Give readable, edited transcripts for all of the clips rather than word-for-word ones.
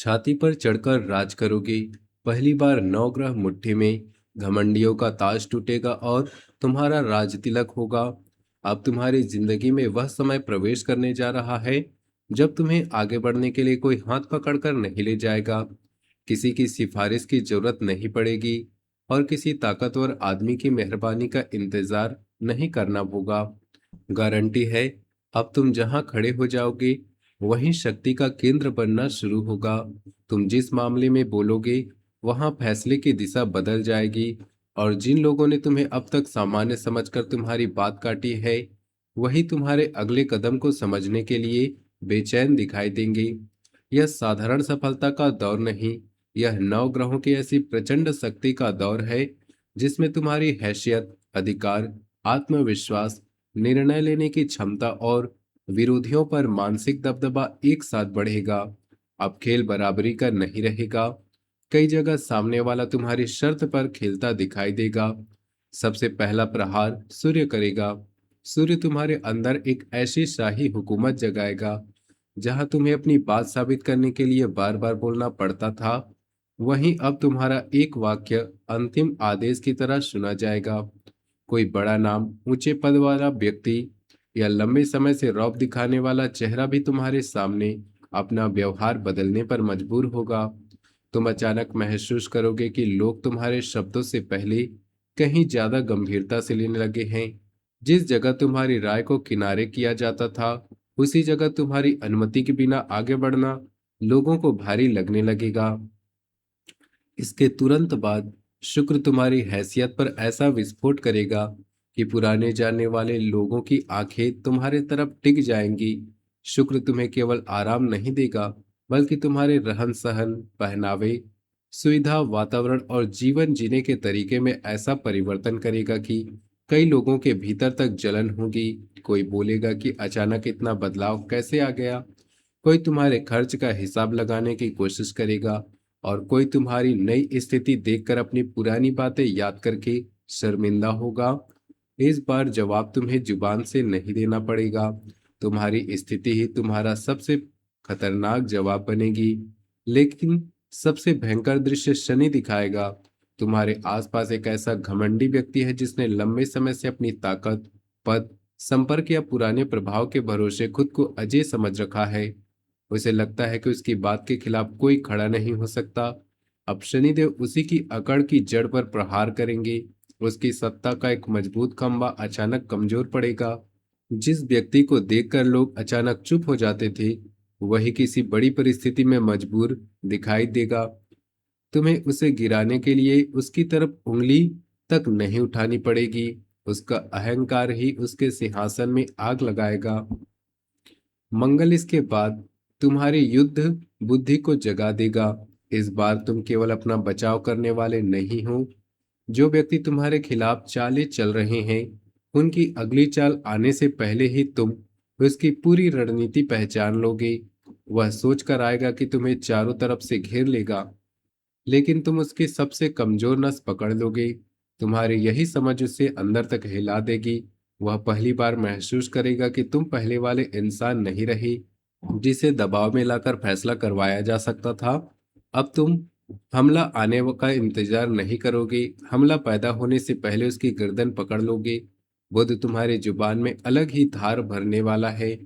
छाती पर चढ़कर राज करोगे। पहली बार नवग्रह मुट्ठी में, घमंडियों का ताज टूटेगा और तुम्हारा राज तिलक होगा। अब तुम्हारी जिंदगी में वह समय प्रवेश करने जा रहा है जब तुम्हें आगे बढ़ने के लिए कोई हाथ पकड़कर नहीं ले जाएगा। किसी की सिफारिश की जरूरत नहीं पड़ेगी और किसी ताकतवर आदमी की मेहरबानी का इंतजार नहीं करना होगा। गारंटी है, अब तुम जहां खड़े हो जाओगे वहीं शक्ति का केंद्र बनना शुरू होगा। तुम जिस मामले में बोलोगे वहां फैसले की दिशा बदल जाएगी, और जिन लोगों ने तुम्हें अब तक सामान्य समझकर तुम्हारी बात काटी है, वही तुम्हारे अगले कदम को समझने के लिए बेचैन दिखाई देंगे। यह साधारण सफलता का दौर नहीं, यह नवग्रहों की ऐसी प्रचंड शक्ति का दौर है जिसमें तुम्हारी हैसियत, अधिकार, आत्मविश्वास, निर्णय लेने की क्षमता और विरोधियों पर मानसिक दबदबा एक साथ बढ़ेगा। अब खेल बराबरी का नहीं रहेगा। कई जगह सामने वाला तुम्हारी शर्त पर खेलता दिखाई देगा। सबसे पहला प्रहार सूर्य करेगा। सूर्य तुम्हारे अंदर एक ऐसी शाही हुकूमत जगाएगा। जहां तुम्हें अपनी बात साबित करने के लिए बार बार बोलना पड़ता था, वहीं अब तुम्हारा एक वाक्य अंतिम आदेश की तरह सुना जाएगा। कोई बड़ा नाम, ऊंचे पद वाला व्यक्ति या लंबे समय से रौब दिखाने वाला चेहरा भी तुम्हारे सामने अपना व्यवहार बदलने पर मजबूर होगा। तुम अचानक महसूस करोगे कि लोग तुम्हारे शब्दों से पहले कहीं ज्यादा गंभीरता से लेने लगे हैं। जिस जगह तुम्हारी राय को किनारे किया जाता था, उसी जगह तुम्हारी अनुमति के बिना आगे बढ़ना लोगों को भारी लगने लगेगा। इसके तुरंत बाद शुक्र तुम्हारी हैसियत पर ऐसा विस्फोट करेगा कि पुराने जानने वाले लोगों की आंखें तुम्हारे तरफ टिक जाएंगी। शुक्र तुम्हें केवल आराम नहीं देगा, बल्कि तुम्हारे रहन सहन, पहनावे, सुविधा, वातावरण और जीवन जीने के तरीके में ऐसा परिवर्तन करेगा कि कई लोगों के भीतर तक जलन होगी। कोई बोलेगा कि अचानक इतना बदलाव कैसे आ गया। कोई तुम्हारे खर्च का हिसाब लगाने की कोशिश करेगा, और कोई तुम्हारी नई स्थिति देखकर अपनी पुरानी बातें याद करके शर्मिंदा होगा। इस बार जवाब तुम्हें जुबान से नहीं देना पड़ेगा। तुम्हारी स्थिति ही तुम्हारा सबसे खतरनाक जवाब बनेगी। लेकिन सबसे भयंकर दृश्य शनि दिखाएगा। तुम्हारे आसपास एक ऐसा घमंडी व्यक्ति है जिसने लंबे समय से अपनी ताकत, पद, संपर्क या पुराने प्रभाव के भरोसे खुद को अजय समझ रखा है। उसे लगता है कि उसकी बात के खिलाफ कोई खड़ा नहीं हो सकता। अब शनिदेव उसी की अकड़ की जड़ पर प्रहार करेंगे। उसकी सत्ता का एक मजबूत खंभा अचानक कमजोर पड़ेगा। जिस व्यक्ति को देखकर लोग अचानक चुप हो जाते थे, वही किसी बड़ी परिस्थिति में मजबूर दिखाई देगा। तुम्हें उसे गिराने के लिए उसकी तरफ उंगली तक नहीं उठानी पड़ेगी। उसका अहंकार ही उसके सिंहासन में आग लगाएगा। मंगल इसके बाद तुम्हारी युद्ध बुद्धि को जगा देगा। इस बार तुम केवल अपना बचाव करने वाले नहीं हो। जो व्यक्ति तुम्हारे खिलाफ चालें चल रहे हैं, उनकी अगली चाल आने से पहले ही तुम उसकी पूरी रणनीति पहचान लोगे। वह सोचकर आएगा कि तुम्हें चारों तरफ से घेर लेगा, लेकिन तुम उसकी सबसे कमजोर नस पकड़ लोगे। तुम्हारी यही समझ उसे अंदर तक हिला देगी। वह पहली बार महसूस करेगा कि तुम पहले वाले इंसान नहीं रही, जिसे दबाव में लाकर फैसला करवाया जा सकता था। अब तुम हमला आने का इंतजार नहीं करोगे, हमला पैदा होने से पहले उसकी गर्दन पकड़ लोगे। बुध तुम्हारी जुबान में अलग ही धार भरने वाला है।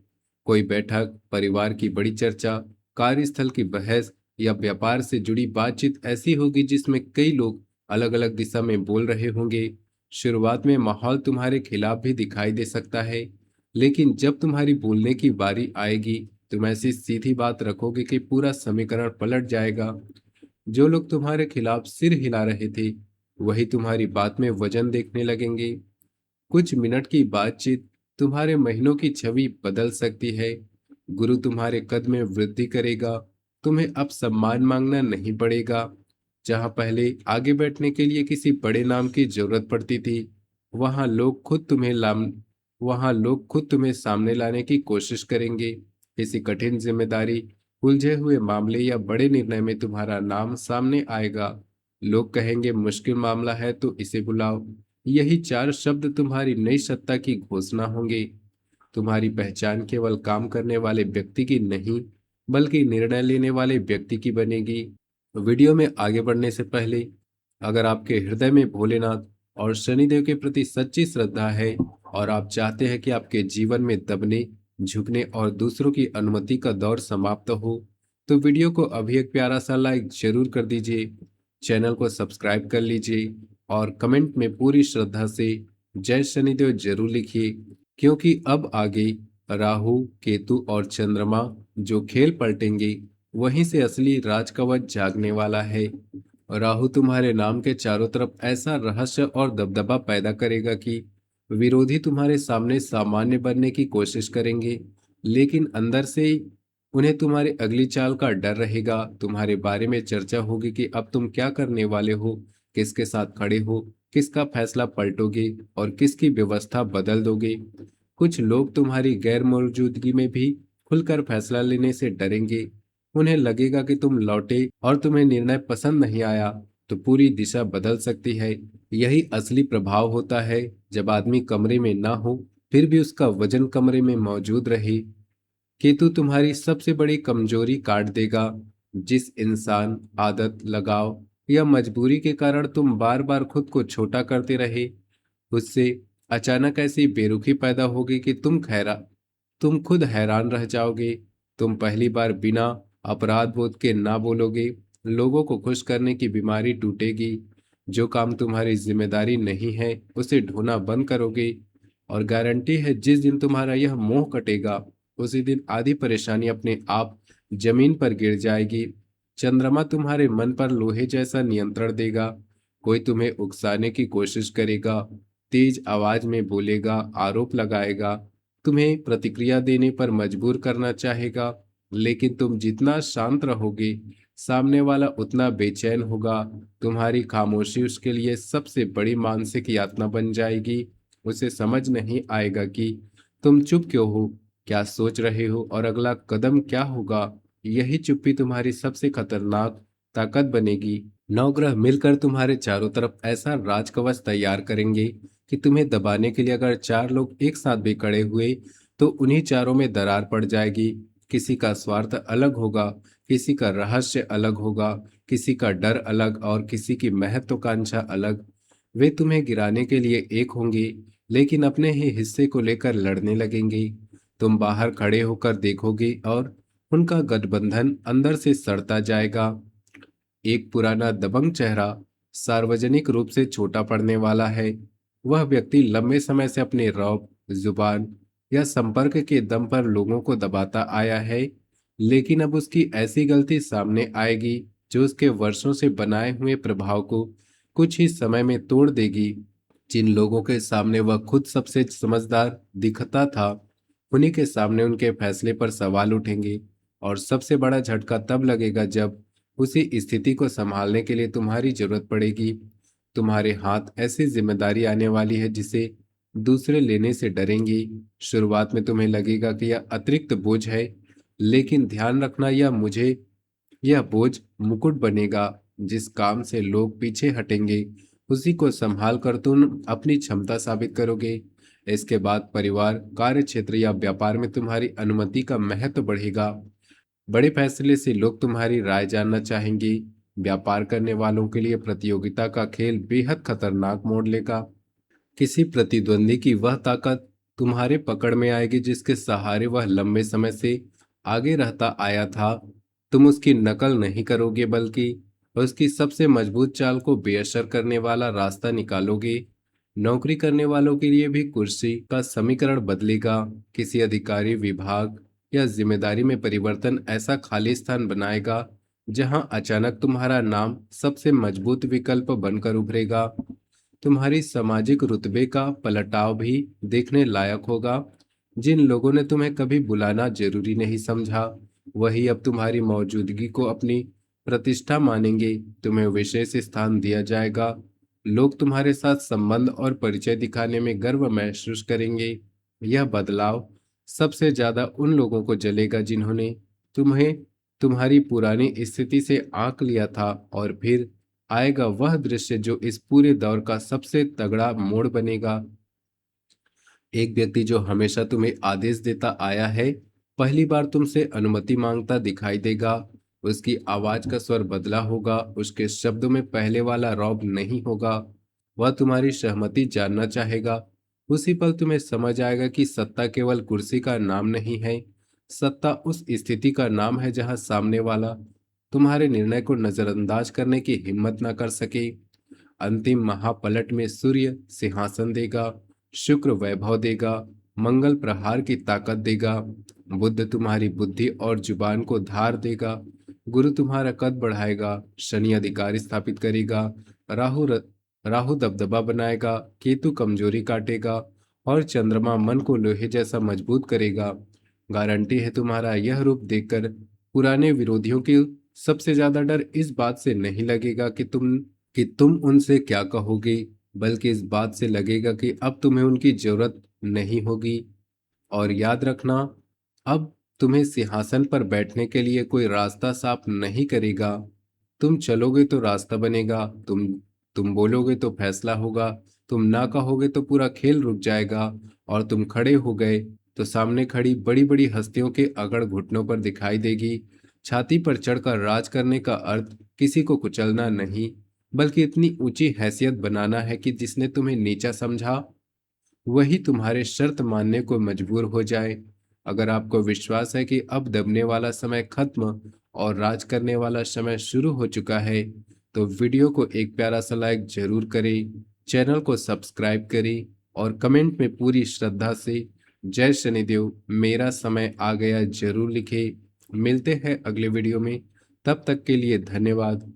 कोई बैठक, परिवार की बड़ी चर्चा, कार्यस्थल की बहस या व्यापार से जुड़ी बातचीत ऐसी होगी जिसमें कई लोग अलग अलग दिशा में बोल रहे होंगे। शुरुआत में माहौल तुम्हारे खिलाफ भी दिखाई दे सकता है, लेकिन जब तुम्हारी बोलने की बारी आएगी, तुम ऐसी सीधी बात रखोगे कि पूरा समीकरण पलट जाएगा। जो लोग तुम्हारे खिलाफ सिर हिला रहे थे, वही तुम्हारी बात में वजन देखने लगेंगे। कुछ मिनट की बातचीत तुम्हारे महीनों की छवि बदल सकती है। गुरु तुम्हारे कद में वृद्धि करेगा। तुम्हें अब सम्मान मांगना नहीं पड़ेगा। जहां पहले आगे बैठने के लिए किसी बड़े नाम की जरूरत पड़ती थी, वहां लोग खुद तुम्हें लाम वहां लोग खुद तुम्हें सामने लाने की कोशिश करेंगे। किसी कठिन जिम्मेदारी, उलझे हुए मामले या बड़े निर्णय में तुम्हारा नाम सामने आएगा। लोग कहेंगे मुश्किल मामला है तो इसे बुलाओ। यही चार शब्द तुम्हारी नई सत्ता की घोषणा होंगे। तुम्हारी पहचान केवल काम करने वाले व्यक्ति की नहीं, बल्कि निर्णय लेने वाले व्यक्ति की बनेगी। वीडियो में आगे बढ़ने से पहले अगर आपके हृदय में भोलेनाथ और शनिदेव के प्रति सच्ची श्रद्धा है और आप चाहते हैं कि आपके जीवन में दबने, झुकने और दूसरों की अनुमति का दौर समाप्त हो, तो वीडियो को अभी एक प्यारा सा लाइक जरूर कर दीजिए, चैनल को सब्सक्राइब कर लीजिए और कमेंट में पूरी श्रद्धा से जय शनिदेव जरूर लिखिए, क्योंकि अब आगे राहु, केतु और चंद्रमा जो खेल पलटेंगे, वहीं से असली राजकवच जागने वाला है। राहु तुम्हारे नाम के चारों तरफ ऐसा रहस्य और दबदबा पैदा करेगा कि विरोधी तुम्हारे सामने सामान्य बनने की कोशिश करेंगे, लेकिन अंदर से ही उन्हें तुम्हारी अगली चाल का डर रहेगा। तुम्हारे बारे में चर्चा होगी कि अब तुम क्या करने वाले हो, किसके साथ खड़े हो, किसका फैसला पलटोगे और किसकी व्यवस्था बदल दोगे। कुछ लोग तुम्हारी गैर मौजूदगी में भी खुलकर फैसला लेने से डरेंगे। उन्हें लगेगा कि तुम लौटे और तुम्हें निर्णय पसंद नहीं आया तो पूरी दिशा बदल सकती है। यही असली प्रभाव होता है जब आदमी कमरे में ना हो फिर भी उसका वजन कमरे में मौजूद रहे। केतु तुम्हारी सबसे बड़ी कमजोरी काट देगा। जिस इंसान, आदत, लगाव या मजबूरी के कारण तुम बार बार खुद को छोटा करते रहे, उससे अचानक ऐसी बेरुखी पैदा होगी कि तुम खुद हैरान रह जाओगे। तुम पहली बार बिना अपराध बोध के ना बोलोगे। लोगों को खुश करने की बीमारी टूटेगी। जो काम तुम्हारी जिम्मेदारी नहीं है उसे ढोना बंद करोगे। और गारंटी है जिस दिन तुम्हारा यह मोह कटेगा उसी दिन आधी परेशानी अपने आप जमीन पर गिर जाएगी। चंद्रमा तुम्हारे मन पर लोहे जैसा नियंत्रण देगा। कोई तुम्हें उकसाने की कोशिश करेगा, तेज आवाज में बोलेगा, आरोप लगाएगा, तुम्हें प्रतिक्रिया देने पर मजबूर करना चाहेगा। लेकिन तुम जितना शांत रहोगे, सामने वाला उतना बेचैन होगा। तुम्हारी खामोशी उसके लिए सबसे बड़ी मानसिक यातना बन जाएगी। उसे समझ नहीं आएगा कि तुम चुप क्यों हो, क्या सोच रहे हो और अगला कदम क्या होगा। यही चुप्पी तुम्हारी सबसे खतरनाक ताकत बनेगी। नवग्रह मिलकर तुम्हारे चारों तरफ ऐसा राजकवच तैयार करेंगे कि तुम्हें दबाने के लिए अगर चार लोग एक साथ भी खड़े हुए तो उन्हीं चारों में दरार पड़ जाएगी। किसी का स्वार्थ अलग होगा, किसी का रहस्य अलग होगा, किसी का डर अलग और किसी की महत्वाकांक्षा अलग। वे तुम्हें गिराने के लिए एक होंगे, लेकिन अपने ही हिस्से को लेकर लड़ने लगेंगे। तुम बाहर खड़े होकर देखोगे और उनका गठबंधन अंदर से सड़ता जाएगा। एक पुराना दबंग चेहरा सार्वजनिक रूप से छोटा पड़ने वाला है। वह व्यक्ति लंबे समय से अपने रौब, जुबान या संपर्क के दम पर लोगों को दबाता आया है, लेकिन अब उसकी ऐसी गलती सामने आएगी जो उसके वर्षों से बनाए हुए प्रभाव को कुछ ही समय में तोड़ देगी। जिन लोगों के सामने वह खुद सबसे समझदार दिखता था, उन्हीं के सामने उनके फैसले पर सवाल उठेंगे। और सबसे बड़ा झटका तब लगेगा जब उसी स्थिति को संभालने के लिए तुम्हारी जरूरत पड़ेगी। तुम्हारे हाथ ऐसी जिम्मेदारी आने वाली है जिसे दूसरे लेने से डरेंगी। शुरुआत में तुम्हें लगेगा कि यह अतिरिक्त बोझ है, लेकिन ध्यान रखना यह बोझ मुकुट बनेगा। जिस काम से लोग पीछे हटेंगे उसी को संभाल कर तुम अपनी क्षमता साबित करोगे। इसके बाद परिवार, कार्य क्षेत्र या व्यापार में तुम्हारी अनुमति का महत्व बढ़ेगा। बड़े फैसले से लोग तुम्हारी राय जानना चाहेंगे। व्यापार करने वालों के लिए प्रतियोगिता का खेल बेहद खतरनाक मोड़ लेगा। किसी प्रतिद्वंदी की वह ताकत तुम्हारे पकड़ में आएगी जिसके सहारे वह लंबे समय से आगे रहता आया था। तुम उसकी नकल नहीं करोगे, बल्कि उसकी सबसे मजबूत चाल को बेअसर करने वाला रास्ता निकालोगे। नौकरी करने वालों के लिए भी कुर्सी का समीकरण बदलेगा। किसी अधिकारी, विभाग या जिम्मेदारी में परिवर्तन ऐसा खाली स्थान बनाएगा जहां अचानक तुम्हारा नाम सबसे मजबूत विकल्प बनकर उभरेगा। तुम्हारी सामाजिक रुतबे का पलटाव भी देखने लायक होगा। जिन लोगों ने तुम्हें कभी बुलाना जरूरी नहीं समझा, वही अब तुम्हारी मौजूदगी को अपनी प्रतिष्ठा मानेंगे। तुम्हें विशेष स्थान दिया जाएगा। लोग तुम्हारे साथ संबंध और परिचय दिखाने में गर्व महसूस करेंगे। यह बदलाव सबसे ज्यादा उन लोगों को जलेगा जिन्होंने तुम्हें तुम्हारी पुरानी स्थिति से आंक लिया था। और फिर आएगा वह दृश्य जो इस पूरे दौर का सबसे तगड़ा मोड़ बनेगा। एक व्यक्ति जो हमेशा तुम्हें आदेश देता आया है, पहली बार तुमसे अनुमति मांगता दिखाई देगा। उसकी आवाज का स्वर बदला होगा, उसके शब्दों में पहले वाला रौब नहीं होगा। वह तुम्हारी सहमति जानना चाहेगा। उसी पल तुम्हें समझ आएगा कि सत्ता केवल कुर्सी का नाम नहीं है। सत्ता उस स्थिति का नाम है जहां सामने वाला तुम्हारे निर्णय को नजरअंदाज करने की हिम्मत न कर सके। अंतिम महापलट में सूर्य सिंहासन देगा, शुक्र वैभव देगा, मंगल प्रहार की ताकत देगा, बुद्ध तुम्हारी बुद्धि और जुबान को धार देगा, गुरु तुम्हारा कद बढ़ाएगा, शनि अधिकार स्थापित करेगा, राहु र, राहु दबदबा बनाएगा, केतु कमजोरी काटेगा और चंद्रमा मन को लोहे जैसा मजबूत करेगा। गारंटी है तुम्हारा यह रूप देखकर पुराने विरोधियों की सबसे ज्यादा डर इस बात से नहीं लगेगा कि तुम उनसे क्या कहोगे, बल्कि इस बात से लगेगा कि अब तुम्हें उनकी जरूरत नहीं होगी। और याद रखना, अब तुम्हें सिंहासन पर बैठने के लिए कोई रास्ता साफ नहीं करेगा। तुम चलोगे तो रास्ता बनेगा, तुम बोलोगे तो फैसला होगा, तुम ना कहोगे तो पूरा खेल रुक जाएगा। और तुम खड़े हो गए तो सामने खड़ी बड़ी बड़ी हस्तियों के अकड़ घुटनों पर दिखाई देगी। छाती पर चढ़कर राज करने का अर्थ किसी को कुचलना नहीं, बल्कि इतनी ऊंची हैसियत बनाना है कि जिसने तुम्हें नीचा समझा वही तुम्हारे शर्त मानने को मजबूर हो जाए। अगर आपको विश्वास है कि अब दबने वाला समय खत्म और राज करने वाला समय शुरू हो चुका है, तो वीडियो को एक प्यारा सा लाइक जरूर करें, चैनल को सब्सक्राइब करें और कमेंट में पूरी श्रद्धा से जय शनिदेव, मेरा समय आ गया जरूर लिखें। मिलते हैं अगले वीडियो में, तब तक के लिए धन्यवाद।